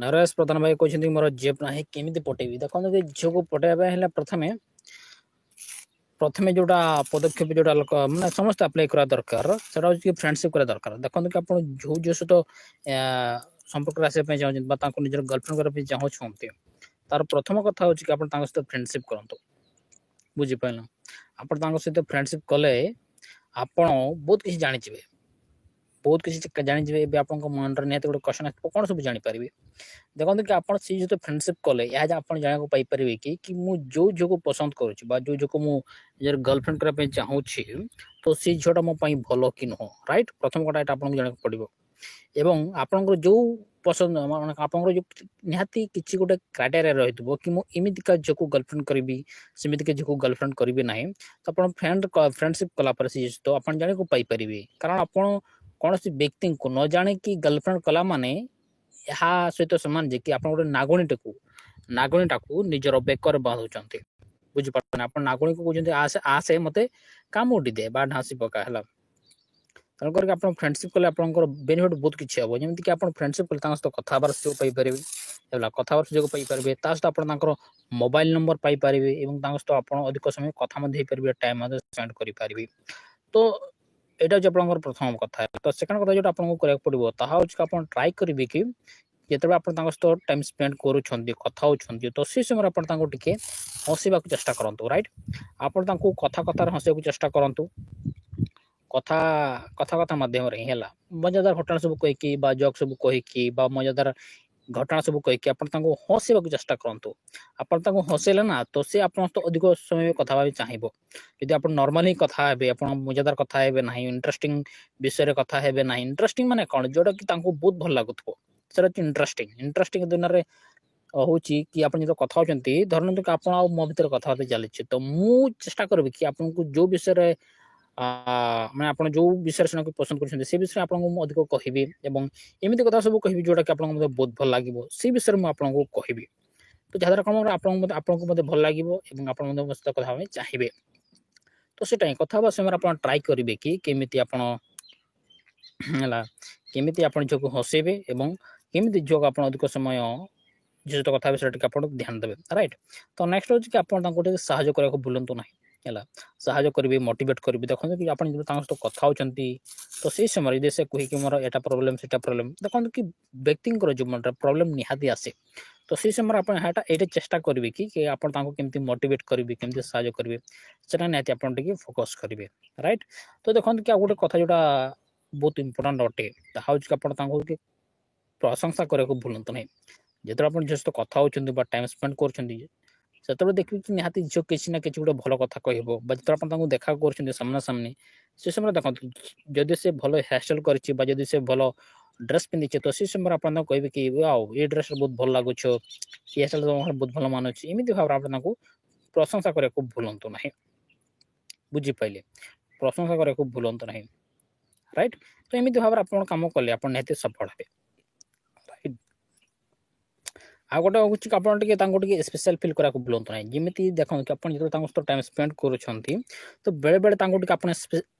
नरेश प्रधान भाई कहते मोर झील ना केमी पटेबी देखो झील को पटेबा प्रथमे प्रथमे जोटा पदक्षेप जोटा लोक मैंने समस्त अप्लाई करा दरकार से फ्रेंडशिप करा दरकार देखो कि आप जो जो सहित संपर्क आसपा चाहते निजर गर्लफ्रेंड करने चाहते तार प्रथम कथा हूँ कि आप सहित फ्रेंडशिप करूँ बुझीपाल आप सहित फ्रेंडशिप कले आप बहुत किसी जाचे बहुत किसी जाचे आप मन निहत गोटे क्वेश्चन आस कौन सब जापर देखो कि आप जो फ्रेंडशिप कले या आप जाना पाइपर कि मुझे जो झील को पसंद करुच्ची जो झील को मुझे गर्लफ्रेंड करने चाहूँगी तो सी झीलटा मो भल कि नुह राइट प्रथम कटा आपको जाना पड़ो एवं आपंकर जो पसंद आप निहाती किसी गोटे क्राइटेरिया रही कि मुझे झील को गर्लफ्रेंड करी सेमती झील को गर्लफ्रेंड करी ना तो आप फ्रेंडशिप कलापर सी तो आप जाना पाइपर कारण आप कौन व्यक्ति को न जाने कि गर्लफ्रेंड कला माने यहाँ सहित सामान जे कि आप गोटे नागणीटा को निजर बेकर बांधुंट बुझीपार आप नागणी को कहते आसे मत काम उठी दे बा ढांसी पका है तेणुक आप फ्रेंडशिप कले आप बेनिफिट बहुत किसी हम जमीक आप फ्रेंडशिप कले सहित कथबार सुझ पाइपर कथबार सुझ पाइपर सहित आप मोबाइल नंबर पाइपर सहित आप अधिक समय कथा टाइम स्पेंड करें तो यहाँ हूँ आप प्रथम कथा तो सेकेंड कथा जो आपको कराया पड़ो आप ट्राए करेंगे कि जिते आप सहित टाइम स्पेंड कथा होती तो से समय आप हसवा चेष्टा करूँ राइट आप कथा कथार हसवा चेष्टा करूँ कथा कथा कथा मध्यम ही है मजादार घटना सब कहीकि जग सब कहीकि मजादार घटना सब कहीकि आप हसवा चेष्टा करूँ आप हसैले ना तो सी आप अधिक समय कथा चाहिए यदि आप नॉर्मल ही कथा है आप मजादार कथा है ना इंटरेस्टिंग विषय कथा है ना इंटरेस्टिंग माने कौन जोटा कि बहुत भल लगुव से इंटरेस्टिंग दुनिया रे हूँ कि आप जो कथा होती धरत आप मो भर कथा चली तो मुझे चेष्टा करी कि आपको जो विषय मैं आप जो विषय से पसंद कर विषय आपको अधिक कहबी एमती कथा सब कह जोटा कि आपको बहुत भल लगे से विषय में आपको कहबी तो जहाद्वारा कौन आपको भल लगे आप सहित कथा चाहिए तो से कथा समय आप ट्राए करेंगे कि केमी केमी आप झील को हसैबे केमी झील को आप अधिक समय झील सहित कथा विषय आप ध्यान देवे राइट तो नेक्स्ट हूँ कि आप साहय करने भूलु ना है साहय करेंगे मोटिवेट करेंगे देखो कि आप सहित कथा होती तो से समय यदि से कहीकि मोर एटा प्रोब्लेम सेटा प्रोब्लेम देखो कि व्यक्ति जो प्रोब्लेम निहाती आसे तो से समय आप ये चेष्टा करेंगे कि आपमती मोटिवेट करेंगे केमती साहय करेंगे से निहाती आप फोकस करेंगे राइट तो देखो कि गोटे कथा जोटा बहुत इंपोर्टाट अटे ताकि प्रशंसा करने को भूलु ना जो आप झील सहित कथा होती टाइम स्पेंड कर से देखिए कि निहाती झील किसी ना किसी गोटे भल कथा कहब जो आप देखा कर सामना सामने से समय देखो जदि से भल हेयर स्टाइल कर से भल ड्रेस पिंधे तो से समय आप कहे कि ये ड्रेस बहुत भल लगुच हेयर स्टाइल बहुत भल मानुच एमती भाव आप प्रशंसा करने को भूलु ना बुझीपारे प्रशंसा करने को भूलु ना राइट तो एमती भाव आप कम कले आप निहाती सफल हे राइट आ गोटे हूँ आप स्पेशल फिल करा भूलु ना जमी देखो कि आप जो टाइम स्पेंड कर तो बेले बेले आप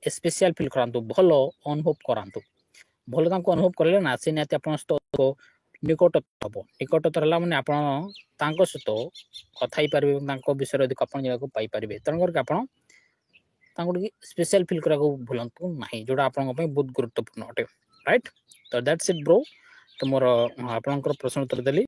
स्पेशल फिल करातु भल अनुभव करातु भल अनुभव कले ना से निहती आप निकटतर हम निकटतर है मैंने आप सहित कथा पारे विषय अधिक आप जाना पाइपर तेणुक आप स्पेशल फिल करा भूलु ना जोटा आप बहुत गुरुत्वपूर्ण अटे राइट तो दैट्स इट ब्रो तो मोर आपंकर प्रश्न उत्तर देली।